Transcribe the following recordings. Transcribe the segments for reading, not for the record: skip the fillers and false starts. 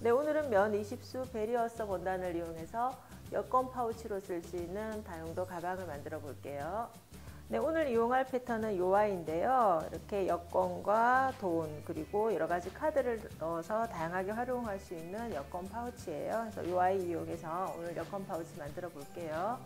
네, 오늘은 면 20수 베리어서 원단을 이용해서 여권 파우치로 쓸 수 있는 다용도 가방을 만들어 볼게요. 네, 오늘 이용할 패턴은 요아이인데요. 이렇게 여권과 돈 그리고 여러 가지 카드를 넣어서 다양하게 활용할 수 있는 여권 파우치예요. 그래서 요아이 이용해서 오늘 여권 파우치 만들어 볼게요.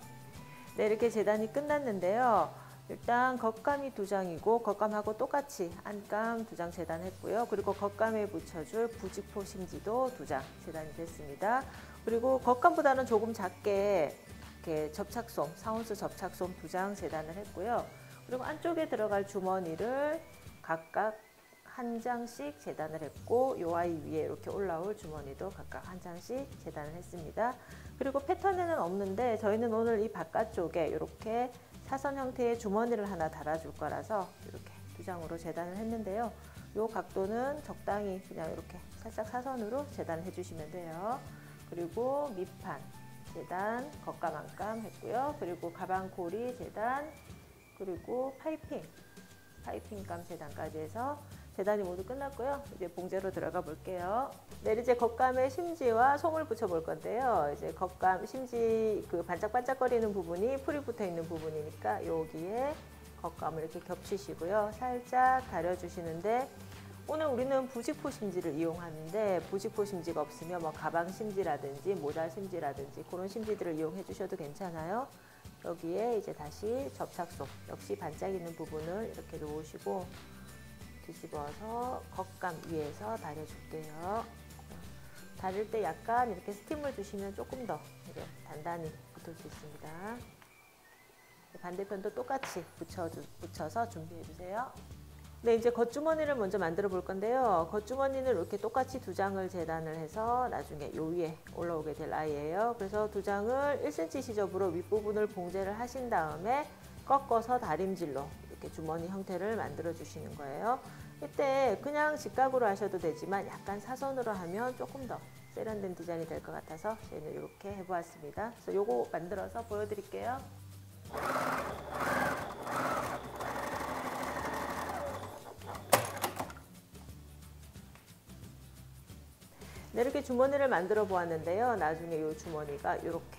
네, 이렇게 재단이 끝났는데요. 일단 겉감이 2장이고 겉감하고 똑같이 안감 2장 재단했고요. 그리고 겉감에 붙여줄 부직포 심지도 2장 재단이 됐습니다. 그리고 겉감보다는 조금 작게 이렇게 접착솜, 상온수 접착솜 2장 재단을 했고요. 그리고 안쪽에 들어갈 주머니를 각각 한 장씩 재단을 했고 요 아이 위에 이렇게 올라올 주머니도 각각 한 장씩 재단을 했습니다. 그리고 패턴에는 없는데 저희는 오늘 이 바깥쪽에 이렇게 사선 형태의 주머니를 하나 달아줄 거라서 이렇게 2장으로 재단을 했는데요. 이 각도는 적당히 그냥 이렇게 살짝 사선으로 재단을 해주시면 돼요. 그리고 밑판 재단, 겉감 안감 했고요. 그리고 가방 고리 재단, 그리고 파이핑감 재단까지 해서 재단이 모두 끝났고요. 이제 봉제로 들어가 볼게요. 네, 이제 겉감에 심지와 솜을 붙여 볼 건데요. 이제 겉감, 심지 그 반짝반짝거리는 부분이 풀이 붙어 있는 부분이니까 여기에 겉감을 이렇게 겹치시고요. 살짝 다려주시는데 오늘 우리는 부직포 심지를 이용하는데 부직포 심지가 없으면 뭐 가방 심지라든지 모자 심지라든지 그런 심지들을 이용해 주셔도 괜찮아요. 여기에 이제 다시 접착솜, 역시 반짝 있는 부분을 이렇게 놓으시고 뒤집어서 겉감 위에서 다려줄게요. 다릴 때 약간 이렇게 스팀을 주시면 조금 더 단단히 붙을 수 있습니다. 반대편도 똑같이 붙여서 준비해 주세요. 네, 이제 겉주머니를 먼저 만들어 볼 건데요. 겉주머니는 이렇게 똑같이 2장을 재단을 해서 나중에 요 위에 올라오게 될 아이예요. 그래서 2장을 1cm 시접으로 윗부분을 봉제를 하신 다음에 꺾어서 다림질로 이렇게 주머니 형태를 만들어 주시는 거예요. 이때 그냥 직각으로 하셔도 되지만 약간 사선으로 하면 조금 더 세련된 디자인이 될 것 같아서 저희는 이렇게 해보았습니다. 그래서 요거 만들어서 보여드릴게요. 네, 이렇게 주머니를 만들어 보았는데요. 나중에 이 주머니가 이렇게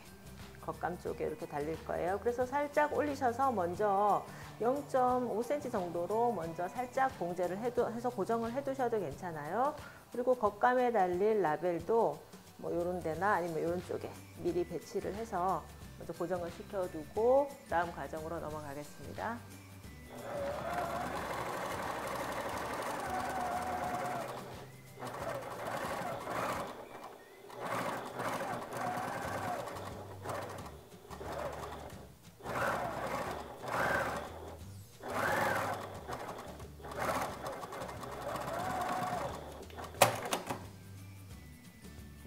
겉감 쪽에 이렇게 달릴 거예요. 그래서 살짝 올리셔서 먼저 0.5cm 정도로 먼저 살짝 봉제를 해서 고정을 해두셔도 괜찮아요. 그리고 겉감에 달릴 라벨도 뭐 이런 데나 아니면 이런 쪽에 미리 배치를 해서 먼저 고정을 시켜두고 다음 과정으로 넘어가겠습니다.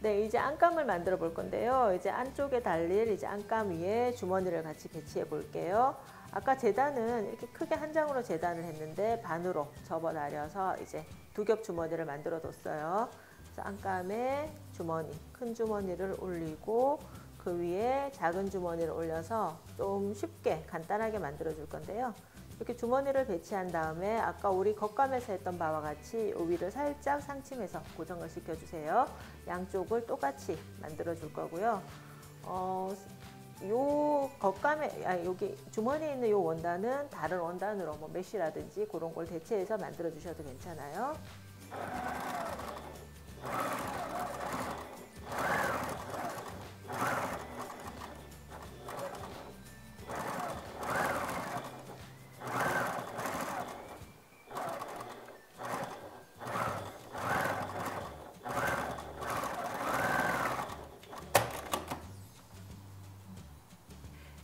네, 이제 안감을 만들어 볼 건데요. 이제 안쪽에 달릴 이제 안감 위에 주머니를 같이 배치해 볼게요. 아까 재단은 이렇게 크게 한 장으로 재단을 했는데 반으로 접어 나려서 이제 2겹 주머니를 만들어 뒀어요. 그래서 안감에 주머니, 큰 주머니를 올리고 그 위에 작은 주머니를 올려서 좀 쉽게 간단하게 만들어 줄 건데요. 이렇게 주머니를 배치한 다음에 아까 우리 겉감에서 했던 바와 같이 이 위를 살짝 상침해서 고정을 시켜주세요. 양쪽을 똑같이 만들어 줄 거고요. 요 겉감에, 여기 주머니에 있는 요 원단은 다른 원단으로 뭐 메쉬라든지 그런 걸 대체해서 만들어 주셔도 괜찮아요.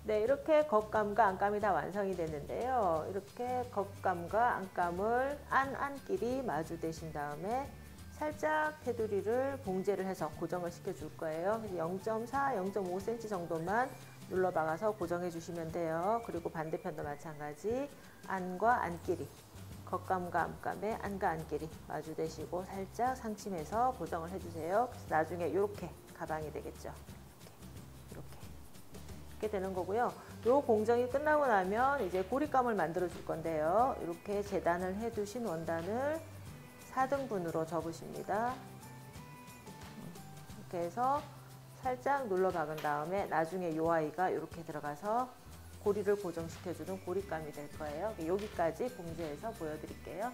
네, 이렇게 겉감과 안감이 다 완성이 됐는데요. 이렇게 겉감과 안감을 안끼리 마주대신 다음에 살짝 테두리를 봉제를 해서 고정을 시켜줄 거예요. 0.4, 0.5cm 정도만 눌러박아서 고정해 주시면 돼요. 그리고 반대편도 마찬가지 안과 안끼리, 겉감과 안감의 안과 안끼리 마주대시고 살짝 상침해서 고정을 해주세요. 그래서 나중에 이렇게 가방이 되겠죠. 이렇게 되는 거고요. 요 공정이 끝나고 나면 이제 고리감을 만들어 줄 건데요. 이렇게 재단을 해 두신 원단을 4등분으로 접으십니다. 이렇게 해서 살짝 눌러 박은 다음에 나중에 이 아이가 이렇게 들어가서 고리를 고정시켜주는 고리감이 될 거예요. 여기까지 봉제해서 보여드릴게요.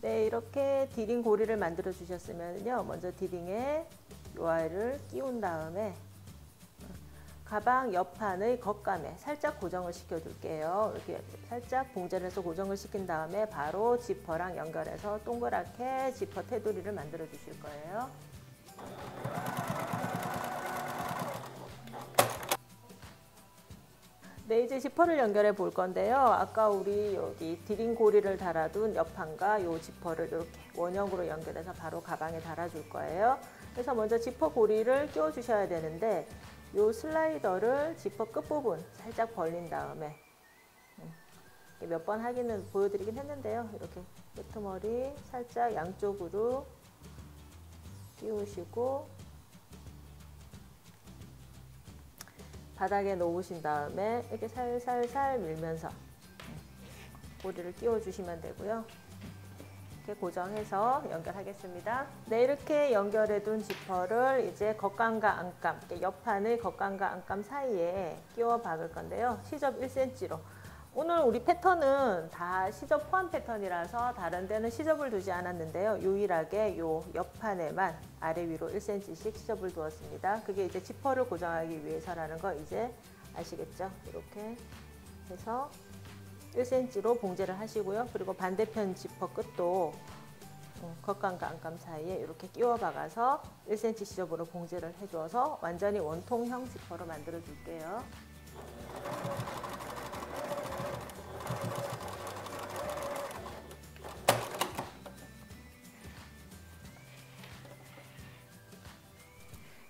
네, 이렇게 디링 고리를 만들어 주셨으면요, 먼저 디링에 이 아이를 끼운 다음에 가방 옆판의 겉감에 살짝 고정을 시켜 줄게요. 이렇게 살짝 봉제를 해서 고정을 시킨 다음에 바로 지퍼랑 연결해서 동그랗게 지퍼 테두리를 만들어 주실 거예요. 네, 이제 지퍼를 연결해 볼 건데요. 아까 우리 여기 디링 고리를 달아둔 옆판과 이 지퍼를 이렇게 원형으로 연결해서 바로 가방에 달아줄 거예요. 그래서 먼저 지퍼 고리를 끼워 주셔야 되는데 이 슬라이더를 지퍼 끝부분 살짝 벌린 다음에 몇 번 하기는 보여드리긴 했는데요. 이렇게 끄트머리 살짝 양쪽으로 끼우시고 바닥에 놓으신 다음에 이렇게 살살살 밀면서 고리를 끼워 주시면 되고요. 이렇게 고정해서 연결하겠습니다. 네, 이렇게 연결해 둔 지퍼를 이제 겉감과 안감, 옆판의 겉감과 안감 사이에 끼워 박을 건데요. 시접 1cm로. 오늘 우리 패턴은 다 시접 포함 패턴이라서 다른 데는 시접을 두지 않았는데요. 유일하게 요 옆판에만 아래 위로 1cm씩 시접을 두었습니다. 그게 이제 지퍼를 고정하기 위해서라는 거 이제 아시겠죠? 이렇게 해서 1cm로 봉제를 하시고요. 그리고 반대편 지퍼 끝도 겉감과 안감 사이에 이렇게 끼워 박아서 1cm 시접으로 봉제를 해줘서 완전히 원통형 지퍼로 만들어 줄게요.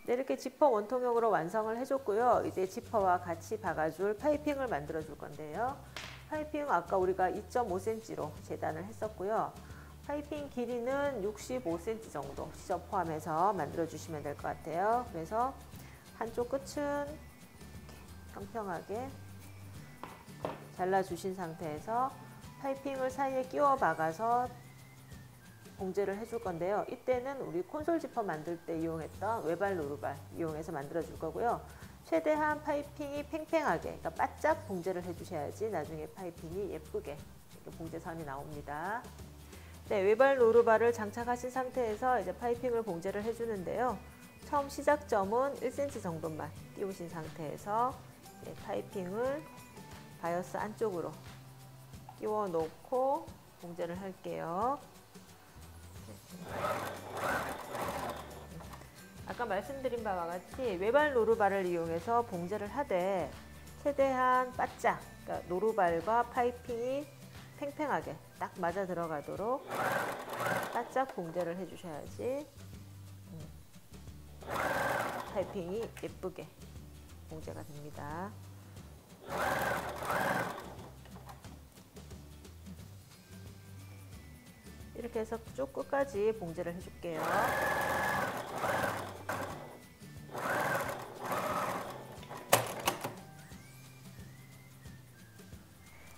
네, 이렇게 지퍼 원통형으로 완성을 해줬고요. 이제 지퍼와 같이 박아줄 파이핑을 만들어 줄 건데요. 파이핑 아까 우리가 2.5cm로 재단을 했었고요. 파이핑 길이는 65cm 정도 시접 포함해서 만들어 주시면 될 것 같아요. 그래서 한쪽 끝은 평평하게 잘라 주신 상태에서 파이핑을 사이에 끼워 박아서 봉제를 해줄 건데요. 이때는 우리 콘솔 지퍼 만들 때 이용했던 외발 노루발 이용해서 만들어 줄 거고요. 최대한 파이핑이 팽팽하게, 그러니까 바짝 봉제를 해주셔야지 나중에 파이핑이 예쁘게 이렇게 봉제선이 나옵니다. 네, 외발 노루발을 장착하신 상태에서 이제 파이핑을 봉제를 해주는데요. 처음 시작점은 1cm 정도만 띄우신 상태에서 파이핑을 바이어스 안쪽으로 끼워 놓고 봉제를 할게요. 아까 말씀드린 바와 같이 외발 노루발을 이용해서 봉제를 하되 최대한 바짝, 그러니까 노루발과 파이핑이 팽팽하게 딱 맞아 들어가도록 바짝 봉제를 해주셔야지 파이핑이 예쁘게 봉제가 됩니다. 이렇게 해서 쭉 끝까지 봉제를 해줄게요.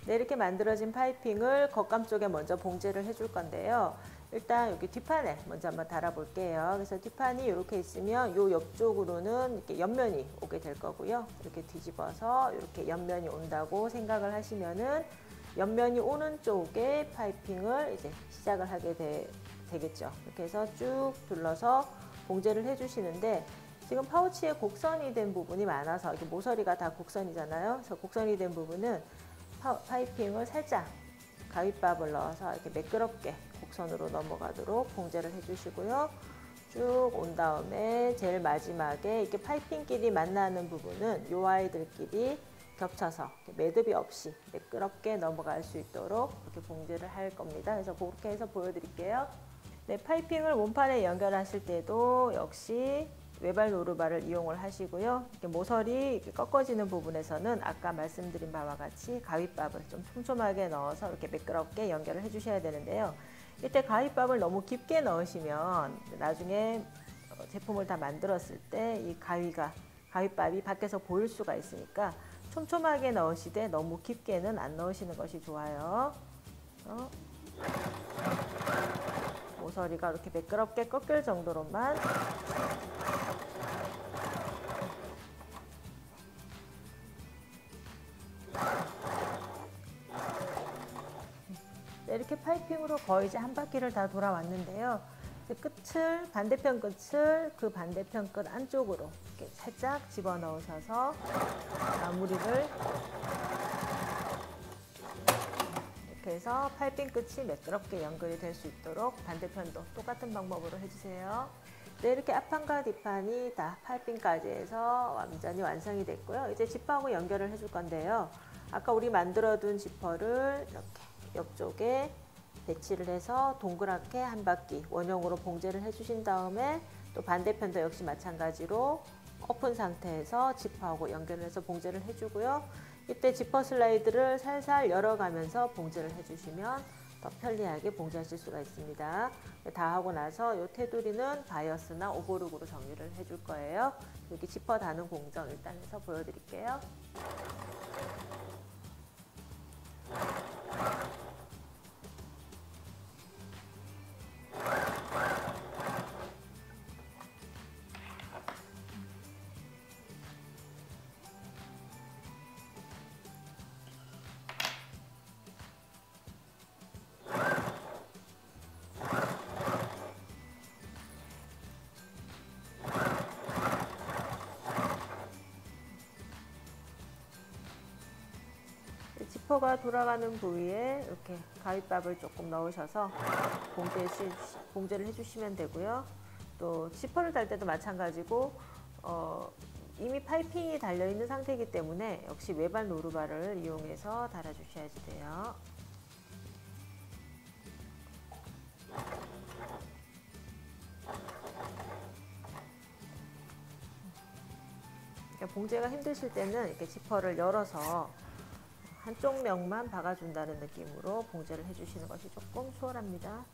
네, 이렇게 만들어진 파이핑을 겉감 쪽에 먼저 봉제를 해줄 건데요. 일단 여기 뒷판에 먼저 한번 달아볼게요. 그래서 뒷판이 이렇게 있으면 이 옆쪽으로는 이렇게 옆면이 오게 될 거고요. 이렇게 뒤집어서 이렇게 옆면이 온다고 생각을 하시면은 옆면이 오는 쪽에 파이핑을 이제 시작을 하게 되겠죠. 이렇게 해서 쭉 둘러서 봉제를 해주시는데 지금 파우치에 곡선이 된 부분이 많아서 이렇게 모서리가 다 곡선이잖아요. 그래서 곡선이 된 부분은 파이핑을 살짝 가윗밥을 넣어서 이렇게 매끄럽게 곡선으로 넘어가도록 봉제를 해주시고요. 쭉 온 다음에 제일 마지막에 이렇게 파이핑끼리 만나는 부분은 이 아이들끼리 겹쳐서 매듭이 없이 매끄럽게 넘어갈 수 있도록 이렇게 봉제를 할 겁니다. 그래서 그렇게 해서 보여드릴게요. 네, 파이핑을 몸판에 연결하실 때도 역시 외발 노루발을 이용을 하시고요. 이렇게 모서리 이렇게 꺾어지는 부분에서는 아까 말씀드린 바와 같이 가윗밥을 좀 촘촘하게 넣어서 이렇게 매끄럽게 연결을 해주셔야 되는데요. 이때 가윗밥을 너무 깊게 넣으시면 나중에 제품을 다 만들었을 때 이 가윗밥이 밖에서 보일 수가 있으니까 촘촘하게 넣으시되 너무 깊게는 안 넣으시는 것이 좋아요. 모서리가 이렇게 매끄럽게 꺾일 정도로만 네, 이렇게 파이핑으로 거의 이제 한 바퀴를 다 돌아왔는데요. 끝을 반대편 끝을 그 반대편 끝 안쪽으로 이렇게 살짝 집어 넣으셔서 마무리를 이렇게 해서 파이핑 끝이 매끄럽게 연결이 될 수 있도록 반대편도 똑같은 방법으로 해주세요. 네, 이렇게 앞판과 뒷판이 다 파이핑까지 해서 완전히 완성이 됐고요. 이제 지퍼하고 연결을 해줄 건데요. 아까 우리 만들어둔 지퍼를 이렇게 옆쪽에 배치를 해서 동그랗게 한 바퀴 원형으로 봉제를 해주신 다음에 또 반대편도 역시 마찬가지로 오픈 상태에서 지퍼하고 연결을 해서 봉제를 해주고요. 이때 지퍼 슬라이드를 살살 열어가면서 봉제를 해주시면 더 편리하게 봉제하실 수가 있습니다. 다 하고 나서 이 테두리는 바이어스나 오버룩으로 정리를 해줄 거예요. 여기 지퍼 다는 공정 일단 해서 보여드릴게요. 지퍼가 돌아가는 부위에 이렇게 가윗밥을 조금 넣으셔서 봉제를 해주시면 되고요. 또 지퍼를 달 때도 마찬가지고 이미 파이핑이 달려있는 상태이기 때문에 역시 외발 노루발을 이용해서 달아주셔야 돼요. 봉제가 힘드실 때는 이렇게 지퍼를 열어서 한쪽 면만 박아준다는 느낌으로 봉제를 해주시는 것이 조금 수월합니다.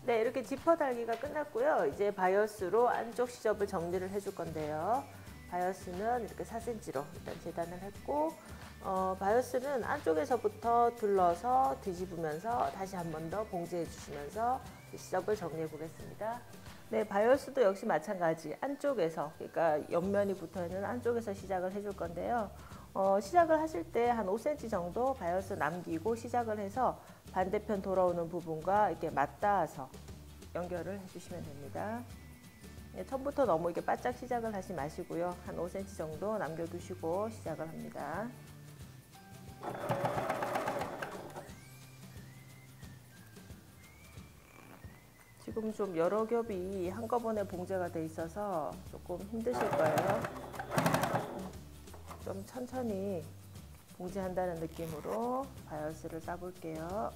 네, 이렇게 지퍼 달기가 끝났고요. 이제 바이어스로 안쪽 시접을 정리를 해줄 건데요. 바이어스는 이렇게 4cm로 일단 재단을 했고 바이어스는 안쪽에서부터 둘러서 뒤집으면서 다시 한 번 더 봉제해 주시면서 시접을 정리해 보겠습니다. 네, 바이어스도 역시 마찬가지 안쪽에서, 그러니까 옆면이 붙어 있는 안쪽에서 시작을 해줄 건데요. 시작을 하실 때 한 5cm 정도 바이어스 남기고 시작을 해서 반대편 돌아오는 부분과 이렇게 맞닿아서 연결을 해주시면 됩니다. 네, 처음부터 너무 이렇게 바짝 시작을 하지 마시고요. 한 5cm 정도 남겨두시고 시작을 합니다. 지금 좀 여러 겹이 한꺼번에 봉제가 돼 있어서 조금 힘드실 거예요. 좀 천천히 봉제한다는 느낌으로 바이어스를 싸볼게요.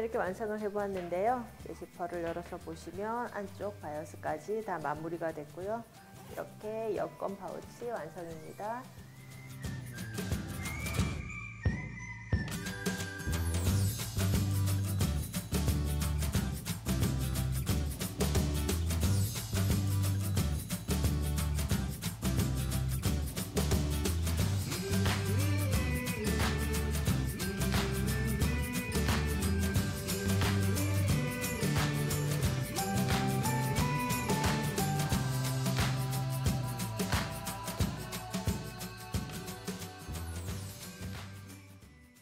이렇게 완성을 해보았는데요. 지퍼를 열어서 보시면 안쪽 바이어스까지 다 마무리가 됐고요. 이렇게 여권 파우치 완성입니다.